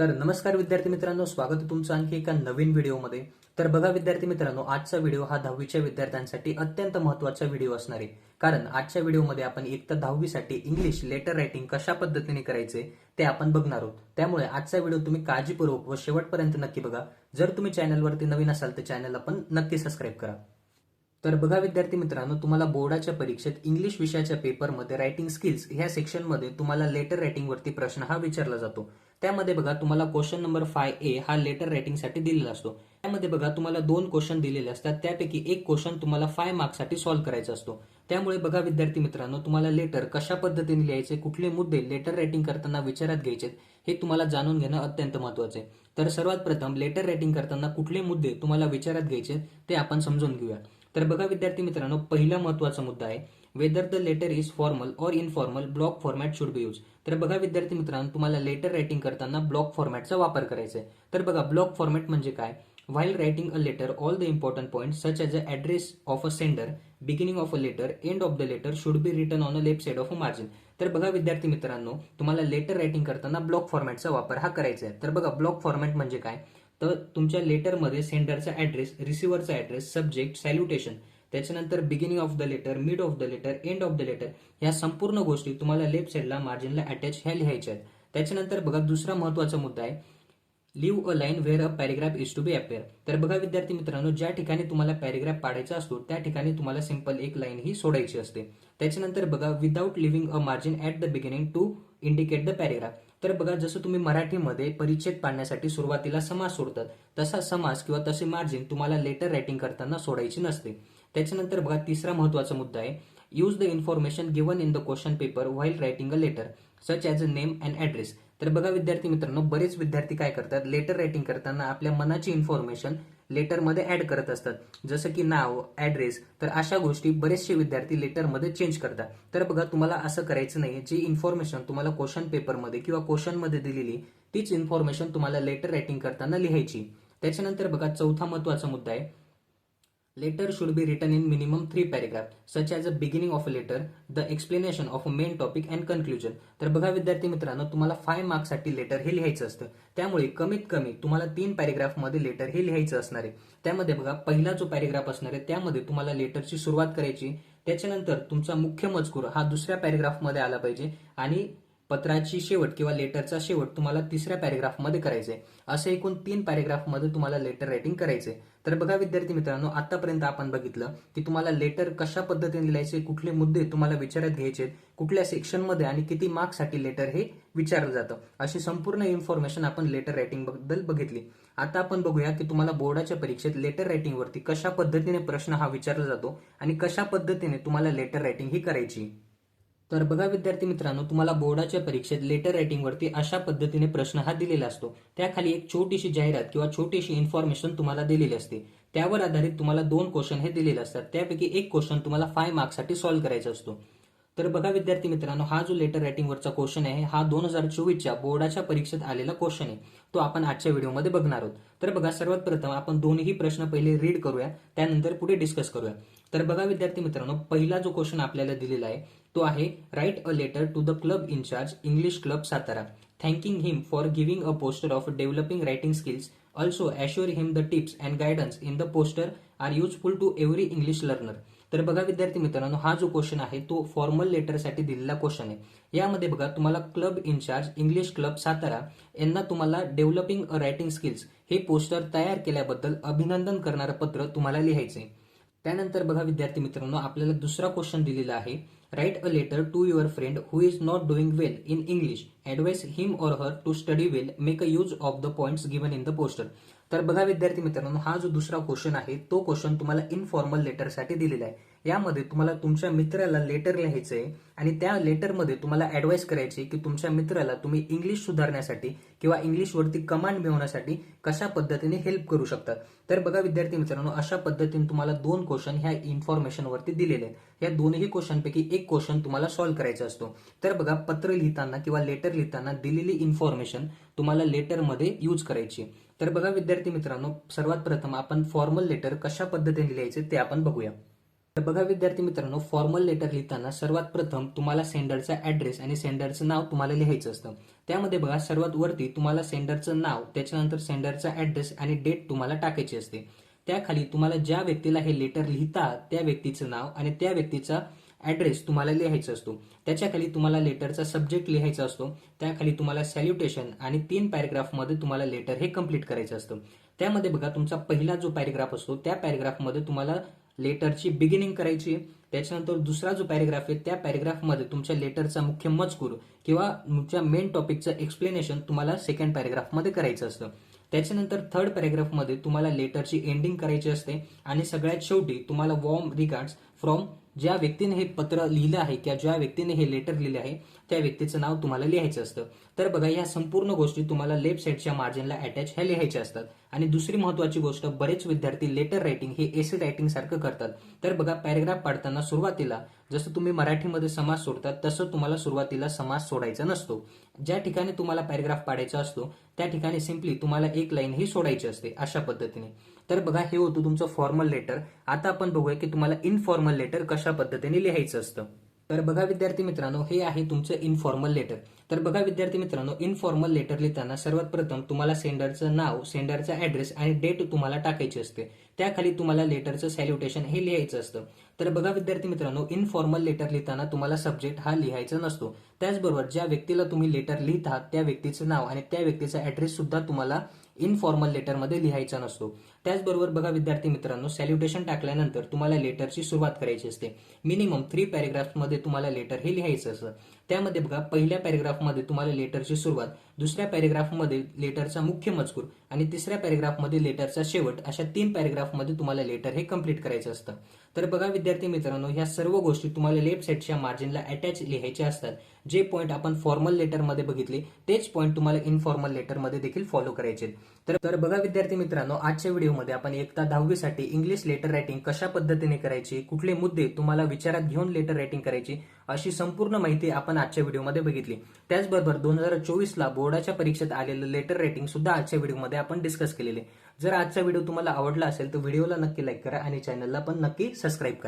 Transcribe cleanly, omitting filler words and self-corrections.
तर नमस्कार विद्यार्थी मित्रांनो, स्वागत आहे तुमचं आणखी एका नवीन व्हिडिओमध्ये. तर बघा विद्यार्थी मित्रांनो, आजचा व्हिडिओ हा 10वीच्या विद्यार्थ्यांसाठी अत्यंत महत्त्वाचा व्हिडिओ असणार आहे. कारण आजच्या व्हिडिओमध्ये आपण इयत्ता 10वीसाठी इंग्लिश लेटर रायटिंग कशा पद्धतीने करायचे ते आपण बघणार आहोत. त्यामुळे आजचा व्हिडिओ तुम्ही काळजीपूर्वक व शेवटपर्यंत नक्की बघा. जर तुम्ही चॅनलवरती नवीन असाल तर चॅनलला पण नक्की सबस्क्राईब करा. तर बघा विद्यार्थी मित्रांनो, तुम्हाला बोर्डाच्या परीक्षेत इंग्लिश विषयाच्या पेपरमध्ये रायटिंग स्किल्स ह्या सेक्शनमध्ये तुम्हाला लेटर रायटिंग वरती प्रश्न हा विचारला जातो. त्यामध्ये बघा तुम्हाला क्वेश्चन नंबर 5A हा लेटर रायटिंगसाठी दिलेला असतो. त्यामध्ये बघा तुम्हाला 2 क्वेश्चन दिलेले असतात. त्यापैकी एक क्वेश्चन तुम्हाला 5 मार्क्ससाठी सॉल्व्ह करायचा असतो. त्यामुळे बघा विद्यार्थी मित्रांनो, तुम्हाला लेटर कशा पद्धतीने लिहायचे, कुठले मुद्दे लेटर रायटिंग करताना विचारात घ्यायचे हे तुम्हाला जाणून घेणं अत्यंत महत्त्वाचं आहे. तर सर्वात प्रथम लेटर रायटिंग करताना कुठले मुद्दे तुम्हाला विचारात घ्यायचे ते आपण समजून घेऊया. तर बघा विद्यार्थी मित्रांनो, पहिला महत्त्वाचा मुद्दा आहे whether the letter is formal or informal block format should be use. तर बघा विद्यार्थी मित्रांनो, तुम्हाला लेटर रायटिंग करताना ब्लॉक फॉर्मॅटचा वापर करायचा आहे. तर बघा ब्लॉक फॉर्मॅट म्हणजे काय? While writing a letter, all the important points such as the address of a sender, beginning of a letter, end of the letter should be written on the left side of a margin. तर बघा विद्यार्थी मित्रांनो, तुम्हाला letter writing करताना block फॉर्मॅटचा वापर हा करायचा आहे. तर बघा ब्लॉक फॉर्मॅट म्हणजे काय? तर तुमच्या लेटरमध्ये सेंडरचा ॲड्रेस, रिसिव्हरचा ॲड्रेस, सब्जेक्ट, सॅल्युटेशन, त्याच्यानंतर beginning of the letter, mid of the letter, end of the letter या संपूर्ण गोष्टी तुम्हाला लेफ्ट साईडला मार्जिनला अटॅच ह्या लिहायच्या आहेत. त्याच्यानंतर बघा दुसरा महत्त्वाचा मुद्दा आहे leave a line where a paragraph is to be appear. तर बघा विद्यार्थी मित्रांनो, ज्या ठिकाणी तुम्हाला पॅरेग्राफ पाडायचा असतो त्या ठिकाणी तुम्हाला सिंपल एक लाईन ही सोडायची असते. त्याच्यानंतर बघा without leaving a margin at the beginning to indicate the paragraph. तर बघा जसं तुम्ही मराठीमध्ये परिच्छेद पाडण्यासाठी सुरुवातीला समास सोडतात, तसा समास किंवा तसे मार्जिन तुम्हाला लेटर रायटिंग करताना सोडायची नसते. त्याच्यानंतर बघा तिसरा महत्त्वाचा मुद्दा आहे use the information given in the question paper while writing a letter such as a name and address. तर बघा विद्यार्थी मित्रांनो, बरेच विद्यार्थी काय करतात, लेटर रायटिंग करताना आपल्या मनाची इन्फॉर्मेशन लेटरमध्ये ऍड करत असतात, जसं की नाव, ॲड्रेस. तर अशा गोष्टी बरेचसे विद्यार्थी लेटरमध्ये चेंज करतात. तर बघा तुम्हाला असं करायचं नाही. जी इन्फॉर्मेशन तुम्हाला क्वेश्चन पेपरमध्ये किंवा क्वेश्चनमध्ये दिलेली तीच इन्फॉर्मेशन तुम्हाला लेटर रायटिंग करताना लिहायची. त्याच्यानंतर बघा चौथा महत्त्वाचा मुद्दा आहे letter should be written in minimum 3 paragraph such as a beginning of a letter, the explanation of a main topic and conclusion. तर बघा विद्यार्थी मित्रांनो, तुम्हाला 5 मार्क्ससाठी लेटर हे लिहायचं असतं. त्यामुळे कमीत कमी तुम्हाला 3 पॅरेग्राफमध्ये लेटर हे लिहायचं असणार आहे. त्यामध्ये बघा पहिला जो पॅरेग्राफ असणार आहे त्यामध्ये तुम्हाला लेटरची सुरुवात करायची. त्याच्यानंतर तुमचा मुख्य मजकूर हा दुसऱ्या पॅरेग्राफमध्ये आला पाहिजे आणि पत्राची शेवट किंवा लेटरचा शेवट तुम्हाला तिसऱ्या पॅरेग्राफमध्ये करायचंय. असे एकूण 3 पॅरेग्राफमध्ये तुम्हाला लेटर रायटिंग करायचंय. तर बघा विद्यार्थी मित्रांनो, आतापर्यंत आपण बघितलं की तुम्हाला लेटर कशा पद्धतीने लिहायचे, कुठले मुद्दे तुम्हाला विचारात घ्यायचे, कुठल्या सेक्शनमध्ये आणि किती मार्क्ससाठी लेटर हे विचारलं जातं, अशी संपूर्ण इन्फॉर्मेशन आपण लेटर रायटिंग बद्दल बघितली. आता आपण बघूया की तुम्हाला बोर्डाच्या परीक्षेत लेटर रायटिंग वरती कशा पद्धतीने प्रश्न हा विचारला जातो आणि कशा पद्धतीने तुम्हाला लेटर रायटिंग ही करायची. तर बघा विद्यार्थी मित्रांनो, तुम्हाला बोर्डाच्या परीक्षेत लेटर रायटिंगवरती अशा पद्धतीने प्रश्न हा दिलेला असतो. त्याखाली एक छोटीशी जाहिरात किंवा छोटीशी इन्फॉर्मेशन तुम्हाला दिलेली असते. त्यावर आधारित तुम्हाला 2 क्वेश्चन हे दिलेले असतात. त्यापैकी एक क्वेश्चन तुम्हाला 5 मार्क्ससाठी सॉल्व्ह करायचा असतो. तर बघा विद्यार्थी मित्रांनो, हा जो लेटर रायटिंगवरचा क्वेश्चन आहे हा 2024च्या बोर्डाच्या परीक्षेत आलेला क्वेश्चन आहे. तो आपण आजच्या व्हिडिओमध्ये बघणार आहोत. तर बघा सर्वात प्रथम आपण दोन्ही प्रश्न पहिले रीड करूया, त्यानंतर पुढे डिस्कस करूया. तर बघा विद्यार्थी मित्रांनो, पहिला जो क्वेश्चन आपल्याला दिलेला आहे तो आहे write a letter to the club in-charge English club Satara thanking him for giving a poster of developing writing skills. Also assure him the tips and guidance in the poster are useful to every English learner. तर बघा विद्यार्थी मित्रांनो, हा जो question आहे तो formal लेटरसाठी दिलेला question आहे. यामध्ये बघा तुम्हाला club in-charge English club Satara यांना तुम्हाला डेव्हलपिंग अ रायटिंग स्किल्स हे पोस्टर तयार केल्याबद्दल अभिनंदन करणारं पत्र तुम्हाला लिहायचंय. त्यानंतर बघा विद्यार्थी मित्रांनो, आपल्याला दुसरा क्वेश्चन दिलेला आहे write a letter to your friend who is not doing well in English, advise him or her to study well, make a use of the points given in the poster. तर बघा विद्यार्थी मित्रांनो, हा जो दुसरा question आहे तो question तुम्हाला इनफॉर्मल लेटरसाठी दिलेला आहे. यामध्ये तुम्हाला तुमच्या मित्राला लेटर लिहायचं आहे आणि त्या लेटरमध्ये तुम्हाला ॲडवाइस करायची की तुमच्या मित्राला तुम्ही इंग्लिश सुधारण्यासाठी किंवा इंग्लिशवरती कमांड मिळवण्यासाठी कशा पद्धतीने हेल्प करू शकतात. तर बघा विद्यार्थी मित्रांनो, अशा पद्धतीने तुम्हाला 2 क्वेश्चन ह्या इन्फॉर्मेशनवरती दिलेले आहेत. या दोन्ही क्वेश्चनपैकी एक क्वेश्चन तुम्हाला सॉल्व्ह करायचा असतो. तर बघा पत्र लिहिताना किंवा लेटर लिहिताना दिलेली इन्फॉर्मेशन तुम्हाला लेटरमध्ये यूज करायची. तर बघा विद्यार्थी मित्रांनो, सर्वात प्रथम आपण फॉर्मल लेटर कशा पद्धतीने लिहायचे ते आपण बघूया. तर बघा विद्यार्थी मित्रांनो, फॉर्मल लेटर लिहिताना सर्वात प्रथम तुम्हाला सेंडरचा ऍड्रेस आणि सेंडरचं नाव तुम्हाला लिहायचं असतं. त्यामध्ये बघा सर्वात वरती तुम्हाला सेंडरचं नाव, त्याच्यानंतर सेंडरचा ऍड्रेस आणि डेट तुम्हाला टाकायची असते. त्याखाली तुम्हाला ज्या व्यक्तीला हे लेटर लिहिता त्या व्यक्तीचं नाव आणि त्या व्यक्तीचा ऍड्रेस तुम्हाला लिहायचा असतो. त्याच्याखाली तुम्हाला लेटरचा सब्जेक्ट लिहायचा असतो. त्याखाली तुम्हाला सॅल्युटेशन आणि 3 पॅरेग्राफमध्ये तुम्हाला लेटर हे कंप्लीट करायचं असतं. त्यामध्ये बघा तुमचा पहिला जो पॅरेग्राफ असतो त्या पॅरेग्राफमध्ये तुम्हाला लेटरची बिगिनिंग करायची. त्याच्यानंतर दुसरा जो पॅरेग्राफ आहे त्या पॅरेग्राफमध्ये तुमच्या लेटरचा मुख्य मजकूर किंवा तुमच्या मेन टॉपिकचं एक्सप्लेनेशन तुम्हाला सेकंड पॅरेग्राफमध्ये करायचं असतं. त्याच्यानंतर थर्ड पॅरेग्राफमध्ये तुम्हाला लेटरची एंडिंग करायची असते आणि सगळ्यात शेवटी तुम्हाला वॉर्म रिगार्ड्स फ्रॉम ज्या व्यक्तीने हे पत्र लिहिलं आहे किंवा ज्या व्यक्तीने हे लेटर लिहिलं आहे त्या व्यक्तीचं नाव तुम्हाला लिहायचं असतं. तर बघा या संपूर्ण गोष्टी तुम्हाला लेफ्ट साईडच्या मार्जिनला अटॅच ह्या लिहायच्या असतात. आणि दुसरी महत्वाची गोष्ट, बरेच विद्यार्थी लेटर रायटिंग हे एसे रायटिंग सारखं करतात. तर बघा पॅरेग्राफ पाडताना सुरुवातीला जसं तुम्ही मराठीमध्ये समास सोडतात तसं तुम्हाला सुरुवातीला समास सोडायचा नसतो. ज्या ठिकाणी तुम्हाला पॅरेग्राफ पाडायचा असतो त्या ठिकाणी सिम्पली तुम्हाला एक लाईन ही सोडायची असते अशा पद्धतीने. तर बघा हे होतं तुमचं फॉर्मल लेटर. आता आपण बघूया की तुम्हाला इनफॉर्मल लेटर कशा पद्धतीने लिहायचं असतं. तर बघा विद्यार्थी मित्रांनो, हे आहे तुमचं इनफॉर्मल लेटर. तर बघा विद्यार्थी मित्रांनो, इनफॉर्मल लेटर लिहिताना सर्वात प्रथम तुम्हाला सेंडरचं नाव, सेंडरचा ऍड्रेस आणि डेट तुम्हाला टाकायची असते. त्याखाली तुम्हाला लेटरचं सॅल्युटेशन हे लिहायचं असतं. तर बघा विद्यार्थी मित्रांनो, इनफॉर्मल लेटर लिहिताना तुम्हाला सब्जेक्ट हा लिहायचा नसतो. त्याचबरोबर ज्या व्यक्तीला तुम्ही लेटर लिहित आहात त्या व्यक्तीचं नाव आणि त्या व्यक्तीचा ऍड्रेस सुद्धा तुम्हाला इनफॉर्मल लेटरमध्ये लिहायचा नसतो. त्याचबरोबर बघा विद्यार्थी मित्रांनो, सॅल्युटेशन टाकल्यानंतर तुम्हाला लेटरची सुरुवात करायची असते. मिनिमम 3 पॅरेग्राफमध्ये तुम्हाला लेटर हे लिहायचं असतं. त्यामध्ये बघा पहिल्या पॅरेग्राफमध्ये तुम्हाला लेटरची सुरुवात, दुसऱ्या पॅरेग्राफमध्ये लेटरचा मुख्य मजकूर आणि तिसऱ्या पॅरेग्राफमध्ये लेटरचा शेवट, अशा 3 पॅरेग्राफमध्ये तुम्हाला लेटर हे कंप्लीट करायचं असतं. तर बघा विद्यार्थी मित्रांनो, ह्या सर्व गोष्टी तुम्हाला लेफ्ट साईडच्या मार्जिनला अटॅच लिहायच्या असतात. जे पॉईंट आपण फॉर्मल लेटरमध्ये बघितले तेच पॉईंट तुम्हाला इनफॉर्मल लेटरमध्ये देखील फॉलो करायचे. तर बघा विद्यार्थी मित्रांनो, आजच्या व्हिडिओमध्ये आपण इयत्ता 10वी साठी इंग्लिश लेटर रायटिंग कशा पद्धतीने करायची, कुठले मुद्दे तुम्हाला विचारात घेऊन लेटर रायटिंग करायची, अशी संपूर्ण माहिती आपण आजच्या व्हिडिओमध्ये बघितली. त्याचबरोबर 2024ला बोर्डाच्या परीक्षेत आलेलं लेटर रायटिंग सुद्धा आजच्या व्हिडिओमध्ये आपण डिस्कस केलेले. जर आजचा व्हिडिओ तुम्हाला आवडला असेल तर व्हिडिओला नक्की लाईक करा आणि चॅनलला पण नक्की सबस्क्राईब करा.